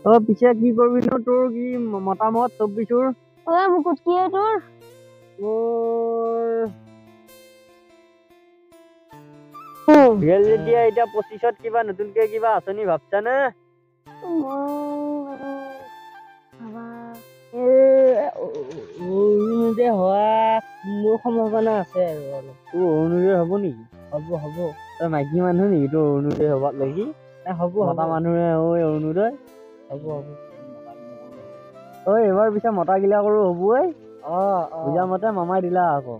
পিছে কি কৰবি নো তোৰ কি মতামত 24-ৰ? মুকুট কি তোৰ ৰিয়েল যেতিয়া এতিয়া 25-ত কিবা নতুনকে কিবা আঁচনি ভাবছা নে? অৰুণোদয় হোৱা মোৰ সম্ভাৱনা আছে আৰু অলপ। তোৰ অৰুণোদয় হ'ব নেকি? হ'ব। তই মাইকী মানুহ নেকি তোৰ অৰুণোদয় হবাত লাগি? হ'ব মতা মানুহে অৰুণোদয় হ'ব। তই এইবাৰ পিছে মতা গিলাকৰো হ'বই। বুজা মতে মামাই দিলা আকৌ।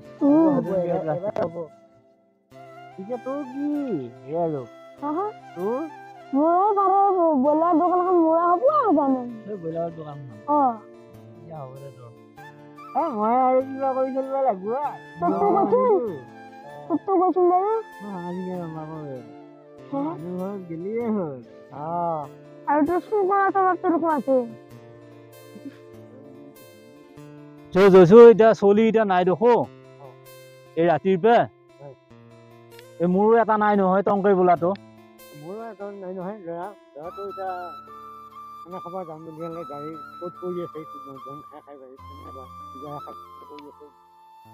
পিছে তোৰ কি আৰু তোৰ ব্ৰইলাৰ দোকানখন মোৰা হ'ব আৰু জানো ব্ৰইলাৰৰ দোকানখন হ'ব দে তোৰ। মই আৰু কিবা কৰি চলিব লাগিব গেলিয়ে হ'ল। আৰু তোৰ চুৰ কৰা স্বভাৱটো দেখোন আছে। জয়ছো এতিয়া চলি এতিয়া নাই দেখো এই ৰাতিৰ পৰা এই মোৰো এটা নাই নহয় টংকৰি বোলাটো মোৰো এটা নাই নহয় ল'ৰাটো এতিয়া খানা খাব যাম বুলি হ'লে গাড়ী ক'ত পৰি আছে জন খাই কিবা কৰি আছে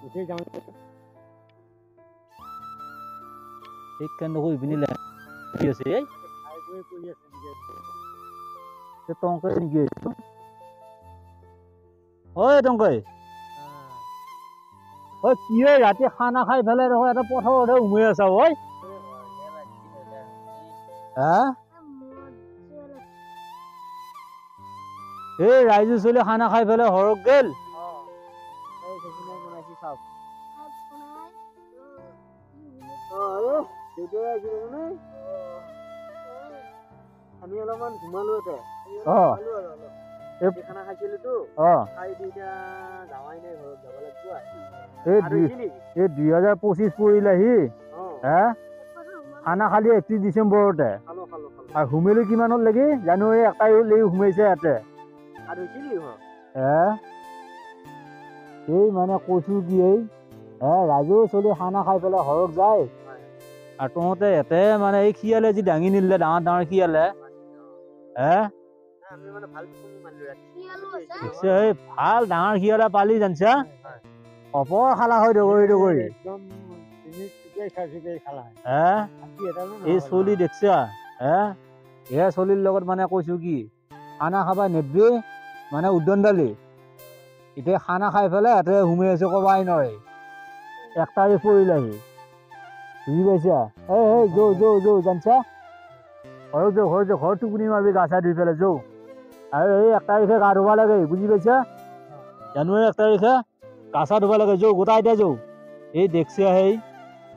গুচি যাওঁ ঠিক কেনে হৈ পিনিলে কি আছে এই খাই বৈ কৰি আছে টংকৰি নেকি ঐ টংকৰি কি হয় ৰাতি খানা খাই পেলাই দেখো এটা পথাৰতে সোমাই আছা ঐ এই ৰাইজে চলি খানা খাই পেলাই সৰক গেল আমি অলপমান ঘুমালো খানা খাইছিলোতো খাই এতিয়া যাৱাই নাই ঘৰত যাব লাগিব এই 2025 পৰিলেহি খানা খালি 31 ডিচেম্বৰতে আৰু ঘুমিলো কিমানত লাগি জানুৱাৰী 1 তাৰিখ লাগি ঘুমাইছে ইয়াতে এই মানে কৈছো কি এই ৰাইজেও চলি খানা খাই পেলাই সৰক যায় আৰু তহঁতে ইয়াতে মানে এই শিয়ালে যি দাঙি নিলে ডাঙৰ শিয়ালে ভাল ডাঙৰ শিয়ালে পালি জানছা অপৰ খালা হয় ডগৰি এই চলি দেখছা এয়া চলিৰ লগত মানে কৈছো কি খানা খাবা নেবি মানে উদ্দণ্ডালি এতিয়া খানা খাই পেলাই ইয়াতে সোমাই আছে কবাই নহয় 1 তাৰিখ পৰিলেহি বুজি পাইছা যৌ জানছা ঘৰ টোপনি মাৰিবি গা চা ধুই পেলাই যৌ আৰু এই 1 তাৰিখে গা ধুবা লাগে বুজি পাইছা জানুৱাৰী 1 তাৰিখে গা চা ধুবা লাগে যৌ গোটাই দিয়া যৌ এই দেখছা সেই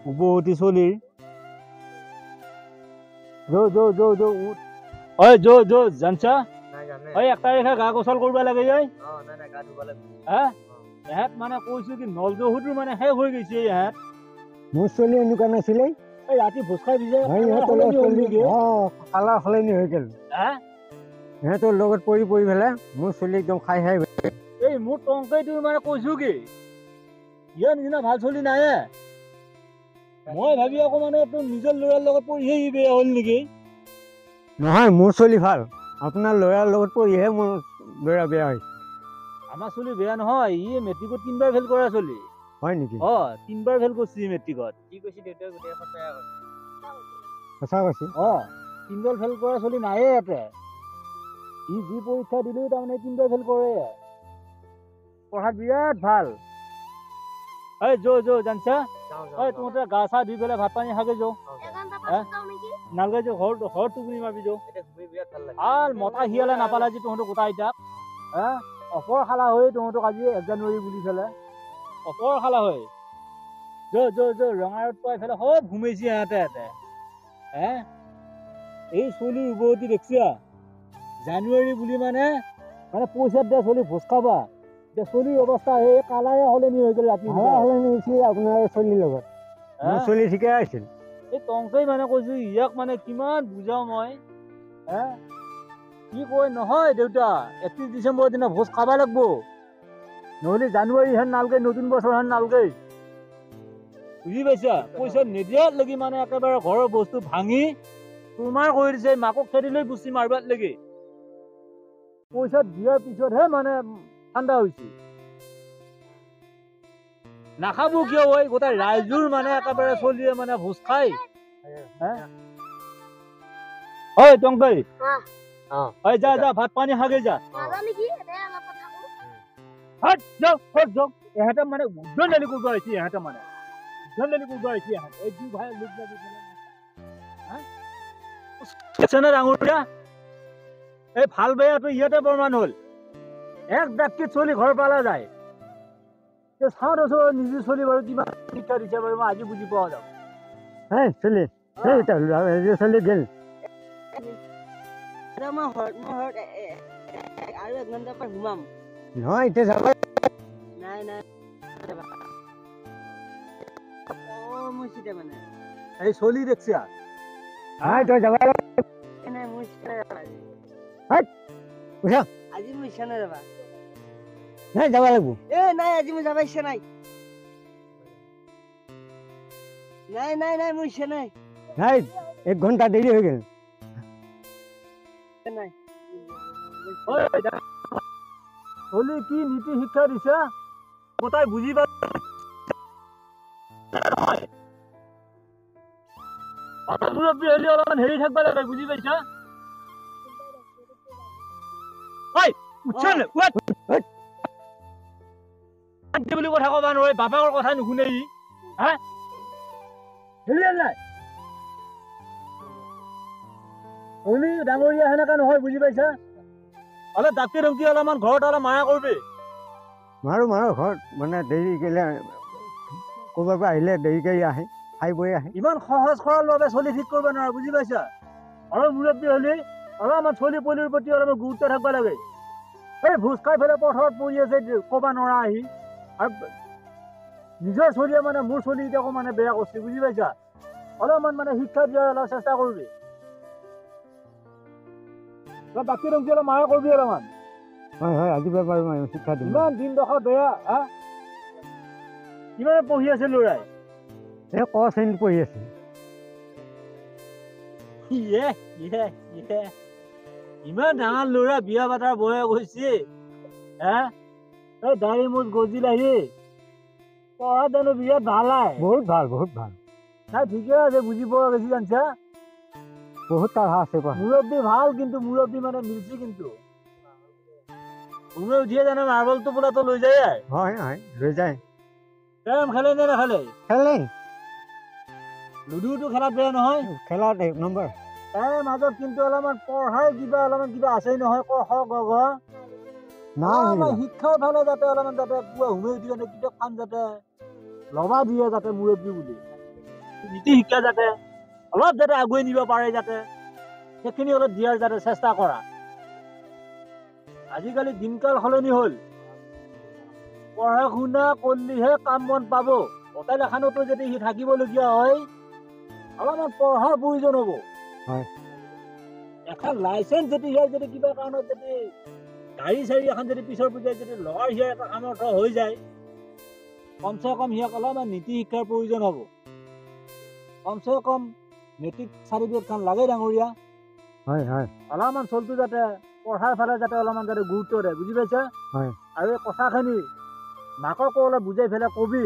উবহতি চলিৰ যৌ জানছা 1 তাৰিখে গা গোচল কৰিব লাগে ইহঁত মানে কৈছো কি নলজহুটোৰ মানে শেষ হৈ গৈছে ইহঁত মোৰ চলি এনেকুৱা নাছিলে এই ৰাতি ভোজ খাই দিছে কালাৰ সলনি হৈ গ'ল সিহঁতৰ লগত পৰি পেলাই মোৰ চলি একদম খাই এই মোৰ টংকৰিটো মানে কৈছো কি ইয়াৰ নিচিনা ভাল চলি নাই মই ভাবি আকৌ মানে তোৰ নিজৰ ল'ৰাৰ লগত পৰিহে বেয়া হ'ল নেকি নহয় মোৰ চলি ভাল আপোনাৰ ল'ৰাৰ লগত পৰিহে মোৰ ল'ৰা বেয়া হৈছে আমাৰ চলি বেয়া নহয় ই মেট্ৰিকত 3বাৰ ফেল কৰা চলি হয় নেকি 3বাৰ ফেল কৰিছে মেট্ৰিকত কি কৈছে দেউতাই গোটেই সঁচা কৈছে 3বাৰ ফেল কৰা চলি নাইয়ে ইয়াতে ই যি পৰীক্ষা দিলেও তাৰমানে 3বাৰ ফেল কৰে পঢ়াত বিৰাট ভাল যৌ জানছা তহঁতে গা চা ধুই পেলাই ভাত পানী খাগে যৌ নালগে যৌ ঘৰ টোপনি মাৰিবি যৌ ভাল মতা শিয়ালে নাপালে আজি তহঁতক গোটাই তাক অপৰ খালা হৈ তহঁতক আজি 1 জানুৱাৰী বুলি ফেলে অপৰ খালা হৈ যৌ ৰঙাৰত পাই ফেলে সব ঘুমাইছি ইয়াতে এই চলিৰ উভতি দেখছা জানুৱাৰী বুলি মানে পইচাত দিয়া চলি ভোজ খাবা এতিয়া চলিৰ অৱস্থা এই কালাৰে সলনি হৈ গ'ল ৰাতি আপোনাৰ চলিৰ লগত চলি ঠিকে আছিল এই টংকৰি মানে কৈছো ইয়াক মানে কিমান বুজাও মই কি কয় নহয় দেউতা 31 ডিচেম্বৰৰ দিনা ভোজ খাবা লাগব নহলে জানুৱাৰী হেন নালগে নতুন বছৰ হেন নালগে বুজি পাইছা পইচা নিদিয়াত লাগি মানে একেবাৰে ঘৰৰ বস্তু ভাঙি তোমাৰ কৰি দিছে মাকক খেদি লৈ গুচি মাৰিবাত লাগি পইচা দিয়াৰ পিছতহে মানে ঠাণ্ডা হৈছে নাখাব কিয় ঐ গোটেই ৰাইজৰ মানে একেবাৰে চলিয়ে মানে ভোজ খাই ঐ টংকাই ঐ যা যা ভাত পানী খাগে যা হাত যাওক হট যাওক এহেঁতে মানে উদ্ভণ্ডালি কৰিব আহিছে এহেঁতে মানে উদ্ভণ্ডালি কৰিব আহিছে এহেঁতে এই দুই ভাই লোক লাগি পেলাই ডাঙৰীয়া এই ভাল বেয়াটো ইয়াতে প্ৰমাণ হ'ল এক ডাক্তি চলি ঘৰ পালা যায় চাওঁ দেচোন নিজে চলি বাৰু কিমান শিক্ষা দিছে বাৰু মই আজি বুজি পোৱা যাব চলি চলি গেল আৰু 1 ঘণ্টাৰ পৰা ঘুমাম নহয় এতিয়া যাব নাই নাই মোৰ চিতে মানে এই চলি দেখছি তই যাব নাই মোৰ চিতে উঠা আজি মোৰ ইচ্ছা নাই যাবা নাই যাব লাগিব নাই আজি মোৰ যাব ইচ্ছা নাই নাই নাই নাই মোৰ ইচ্ছা নাই নাই 1 ঘণ্টা দেৰি হৈ গেল নাই চলি কি নীতি শিক্ষা দিছা গোটাই বুজি পা মুৰব্বী হলে অলপমান হেৰি থাকিব লাগে বুজি পাইছা বুলি কথা কবা নোৱাৰে বাপাকৰ কথা নুশুনে ই নাই শুনি ডাঙৰীয়া সেনেকা নহয় বুজি পাইছা অলপ ডাক্তি ধমকি অলপমান ঘৰত অলপ মায়া কৰবি মাৰো ঘৰত মানে দেৰি গেলে ক'ৰবাৰ পৰা আহিলে দেৰিকে আহে খাই বৈ আহে ইমান সহজ সৰল ভাৱে চলি ঠিক কৰিব নোৱাৰা বুজি পাইছা অলপ মুৰব্বী হলি অলপমান চলি পলিৰ প্ৰতি অলপমান গুৰুত্ব থাকিব লাগে এই ভোজ খাই পেলাই পথাৰত পৰি আছে ক'বা নোৱাৰা আহি আৰু নিজৰ চলিয়ে মানে মোৰ চলি এতিয়া মানে বেয়া কৰিছে বুজি পাইছা অলপমান মানে শিক্ষা দিয়াৰ অলপ চেষ্টা কৰিবি বাকী ৰংচি অলপ মায়া কৰিবি অলপমান হয় আজি বাৰু শিক্ষা দিম ইমান দিন দশা বেয়া কিমান পঢ়ি আছে ল'ৰাই ক শ্ৰেণীত পঢ়ি আছে ইমান ডাঙৰ ল'ৰা বিয়া পাতাৰ বয়স হৈছে দাড়ি মুঠ গজিল আহি পঢ়া জানো বিয়াত ভাল বহুত ভাল নাই ঠিকে আছে বুজি পোৱা বেছি জানছা বহুত টাকা আছে মুৰব্বী ভাল কিন্তু মুৰব্বী মানে মিলছি কিন্তু তুমি উঠিয়ে জানো মাৰ্বলটো বোলাটো লৈ যায় হয় লৈ যায় কেৰম খেলে নে নাখেলে খেলে লুডুটো খেলাত বেয়া নহয় খেলাত 1 নম্বৰ তাৰে মাজত কিন্তু অলপমান পঢ়াৰ কিবা আছে নহয় ক খ গ ঘ শিক্ষাৰ ফালে যাতে অলপমান যাতে পুৱা হুমে উঠি যাতে কিতাপখন যাতে লবা দিয়ে যাতে মুৰব্বী বুলি নীতি শিক্ষা যাতে অলপ যাতে আগুৱাই নিব পাৰে যাতে সেইখিনি অলপ দিয়াৰ যাতে চেষ্টা কৰা আজিকালি দিনকাল সলনি হ'ল পঢ়া শুনা কৰিলেহে কাম বন পাব হোটেল এখনতো যদি সি থাকিবলগীয়া হয় অলপমান পঢ়াৰ প্ৰয়োজন হ'ব এখন লাইচেন্স যদি কিবা কাৰণত যদি গাড়ী চাড়ী এখন যদি পিছৰ পৰ্যায়ত যদি লগাৰ সিয়াৰ এটা সামৰ্থ্য হৈ যায় কমচে কম সিয়াক অলপমান নীতি শিক্ষাৰ প্ৰয়োজন হ'ব কমচে কম মেট্ৰিক চাৰ্টিফিকেটখন লাগে ডাঙৰীয়া অলপমান চলটো যাতে পঢ়াৰ ফালে যাতে অলপমান যাতে গুৰুত্ব দিয়ে বুজি পাইছা আৰু এই কথাখিনি মাককো অলপ বুজাই পেলাই কবি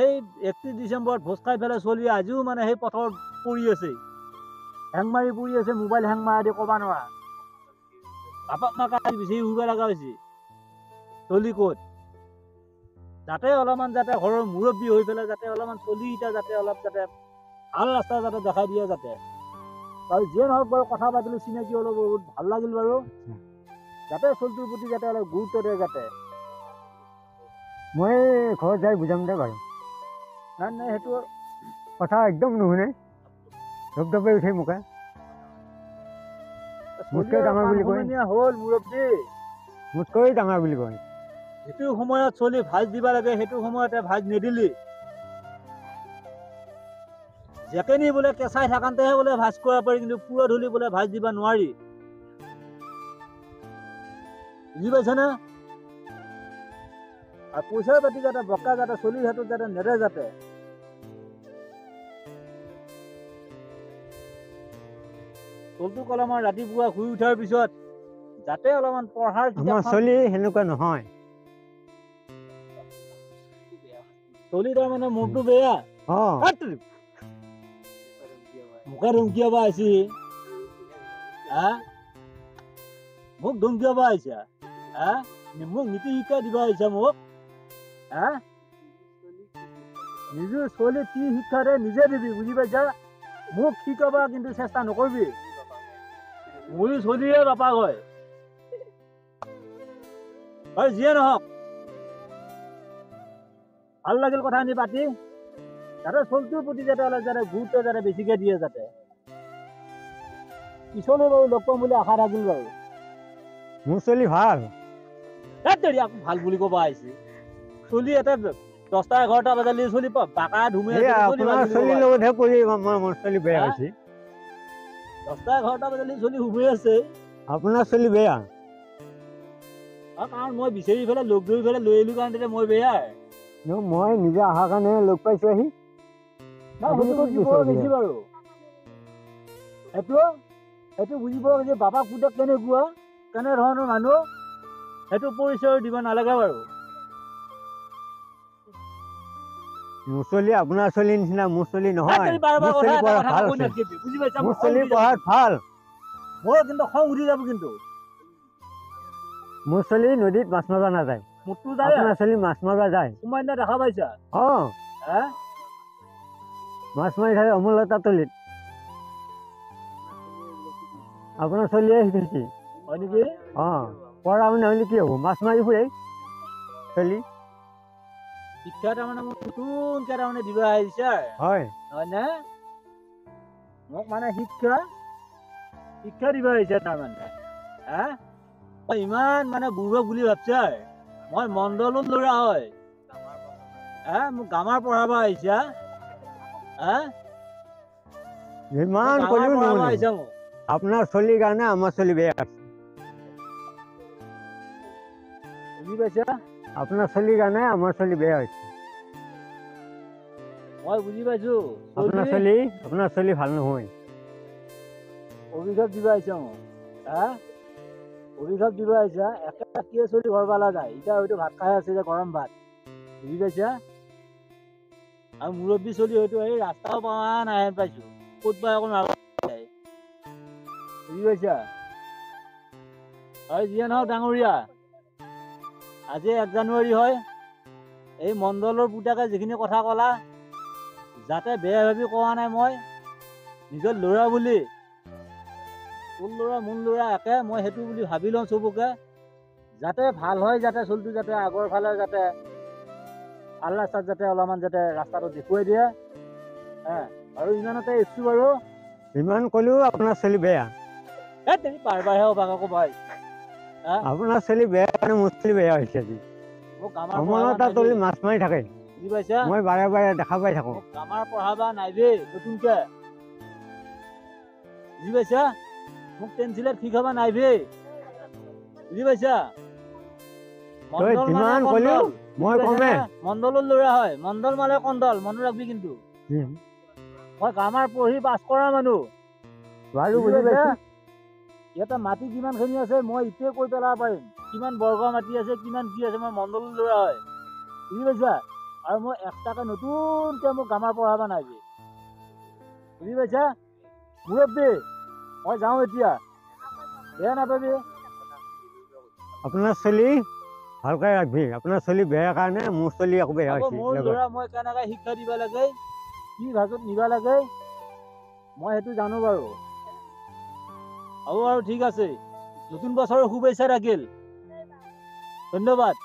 এই 31 ডিচেম্বৰত ভোজ খাই পেলাই চলি আজিও মানে সেই পথৰ পৰি আছে হেং মাৰি পৰি আছে মোবাইল হেং মাৰি দি ক'বা নোৱাৰা বাপাক মাক আজি বিচাৰি ফুৰিব লগা হৈছে চলি ক'ত যাতে অলপমান যাতে ঘৰৰ মুৰব্বী হৈ পেলাই যাতে অলপমান চলিকেইটা যাতে অলপ যাতে ভাল ৰাস্তা যাতে দেখাই দিয়ে যাতে আৰু যিয়ে নহওক বাৰু কথা পাতিলো চিনাকি অলপ বহুত ভাল লাগিল বাৰু যাতে চলটোৰ প্ৰতি যাতে অলপ গুৰুত্ব দিয়ে যাতে মই ঘৰত যাই বুজাম দে বাৰু নাই সেইটো কথা একদম নুশুনে ধপধপাই উঠে মোকে মোতকৈ ডাঙৰ বুলি কয় হ'ল মুৰব্বী মোতকৈ ডাঙৰ বুলি কয় যিটো সময়ত চলি ভাজ দিব লাগে সেইটো সময়তে ভাজ নিদিলি যেকেনি বোলে কেঁচাই থাকান্তেহে বোলে ভাজ কৰিব পাৰি কিন্তু পুৰা ধুলি বোলে ভাজ দিব নোৱাৰি বুজি পাইছা না আৰু পইচা পাতি যাতে বকা যাতে চলি হাতত যাতে নেৰে যাতে চলটো কলমৰ ৰাতিপুৱা শুই উঠাৰ পিছত যাতে অলপমান পঢ়াৰ আমাৰ চলি সেনেকুৱা নহয়। চলি তাৰমানে মোৰটো বেয়া অ মোকে ধমকিয়াব আহিছি হা মোক ধমকিয়াব আহিছা হা মোক নীতি শিক্ষা দিব আহিছা মোক হা নিজৰ চলি কি শিক্ষা দে নিজে দিবি বুজি পাইছা মোক শিকাবা কিন্তু চেষ্টা নকৰিবি মই চলিয়ে বাপা হয় হয় যিয়ে নহওক ভাল লাগিল কথাখিনি পাতি যাতে চলটোৰ প্ৰতি যাতে অলপ যাতে গুৰুত্ব যাতে বেছিকে দিয়ে যাতে পিছলৈ বাৰু লগ পাম বুলি আশা থাকিল বাৰু মোৰ চলি ভাল। দেৰি আকৌ ভাল বুলি ক'ব আহিছে চলি এটা 10টা 11টা বজালৈ চলি বাকা ধুমে আপোনাৰ চলিৰ লগতহে কৰি মোৰ চলি বেয়া হৈছে। 10টা 11টা বজালৈ চলি শুই আছে আপোনাৰ চলি বেয়া কাৰণ মই বিচাৰি পেলাই লগ ধৰি পেলাই লৈ আহিলো কাৰণে তেতিয়া মই বেয়া মই নিজে অহাৰ কাৰণে লগ পাইছো আহি আপুনি ক'ত বুজিব বিচাৰিলে? বেছি বাৰু সেইটো বুজিব যে বাবা পুতেক কেনেকুৱা কেনেধৰণৰ মানুহ সেইটো পৰিচয় দিব নালাগে বাৰু মোৰ চলি আপোনাৰ চলিৰ নিচিনা মোৰ চলি নহয়। এই বাৰ বাৰ মোৰ চলি কথা পঢ়াত ভাল কৈ আছে। নাথাকিবি, বুজি পাইছা? মোৰ মোৰ খং চলি উঠি যাব। পঢ়াত ভাল। মোৰ কিন্তু খং উঠি যাব কিন্তু মোৰ চলি নদীত মাছ মাৰিব নাযায়। মোৰতো যায় আপোনাৰ চলি মাছ মাৰিব যায়। সোমাই দিনা দেখা পাইছা অ হা মাছ মাৰি থাকে অমূল্যতা তলিত আপোনাৰ চলিয়ে শিকিছে। হয় নেকি অ পঢ়া শুনা হ'লে কি হ'ব মাছ মাৰি ফুৰে চলি শিক্ষা তাৰমানে মোক নতুনকে তাৰমানে দিব আহিছে হয় হয় নে মোক মানে শিক্ষা দিব আহিছে তাৰমানে হা মই ইমান মানে বুৰ্বক বুলি ভাবছা মই মণ্ডলৰ ল'ৰা হয় হা মোক গামাৰ পঢ়াব আহিছা হা যিমান গামাৰ কৰিও পঢ়াব নহ'লে আহিছা মোক আপোনাৰ চলিৰ কাৰণে আমাৰ চলি বেয়া আছে। বুজি পাইছা আপোনাৰ চলিৰ কাৰণে আমাৰ চলি বেয়া হৈছে। মই বুজি পাইছো আপোনাৰ চলি ভাল নহয়। অভিশাপ দিব আহিছা মোক হা অভিশাপ দিব আহিছা একে ৰাতিয়ে চলি ঘৰ পালা যায় এতিয়া হয়তো ভাত খাই আছে যে গৰম ভাত বুজি পাইছা আৰু মুৰব্বী চলি হয়তো এই ৰাস্তাও পোৱা নাই পাইছো ক'ত বা অকণ বুজি পাইছা আৰু যিয়ে নহওক ডাঙৰীয়া আজি 1 জানুৱাৰী হয় এই মণ্ডলৰ পুতেকে যিখিনি কথা ক'লা যাতে বেয়া ভাবি কোৱা নাই মই নিজৰ ল'ৰা বুলি তোৰ ল'ৰা মোৰ ল'ৰা একে মই সেইটো বুলি ভাবি লওঁ চবকে যাতে ভাল হয় যাতে চলটো যাতে আগৰ ফালে যাতে ভাল ৰাস্তাত যাতে অলপমান যাতে ৰাস্তাটো দেখুৱাই দিয়ে আৰু ইমানতে এৰিছো বাৰু ইমান ক'লেও আপোনাৰ চলি বেয়া। তুমি বাৰবাৰহে অবাক আকৌ ভাই আপোনাৰ চলি বেয়া কাৰণে মোৰ চলি বেয়া হৈছে আজি মোক গামাৰ অমলতা তলি মাছ মাৰি থাকে বুজি পাইছা মই বাৰে বাৰে দেখা পাই থাকো। গামাৰ পঢ়াবা নাই বে নতুনকে বুজি পাইছা মোক পেঞ্চিলত শিকাবা নাই বে বুজি পাইছা তই যিমান ক'লেও মই কমে মণ্ডলৰ ল'ৰা হয় মণ্ডল মানে কণ্ডল মনত ৰাখবি কিন্তু মই গামাৰ পঢ়ি পাছ কৰা মানুহ বাৰু বুজি পাইছো। ইয়াতে মাটি কিমানখিনি আছে মই ইটোৱে কৈ পেলাব পাৰিম কিমান বৰ্গ মাটি আছে কিমান কি আছে মই মণ্ডলৰ ল'ৰা হয় বুজি পাইছা আৰু মই এক্সট্ৰাকে নতুনকে মোক গামাৰ পঢ়াব নাই বুজি পাইছা মুৰব্বী মই যাওঁ এতিয়া বেয়া নাপাবি আপোনাৰ চলি ভালকৈ ৰাখবি আপোনাৰ চলি বেয়া কাৰণে মোৰ চলি আকৌ বেয়া আকৌ হৈছে মোৰ ল'ৰা মই কেনেকৈ শিক্ষা দিব লাগে কি ভাষাত নিব লাগে মই সেইটো জানো বাৰু হ'ব আৰু ঠিক আছে নতুন বছৰৰ শুভেচ্ছা থাকিল ধন্যবাদ।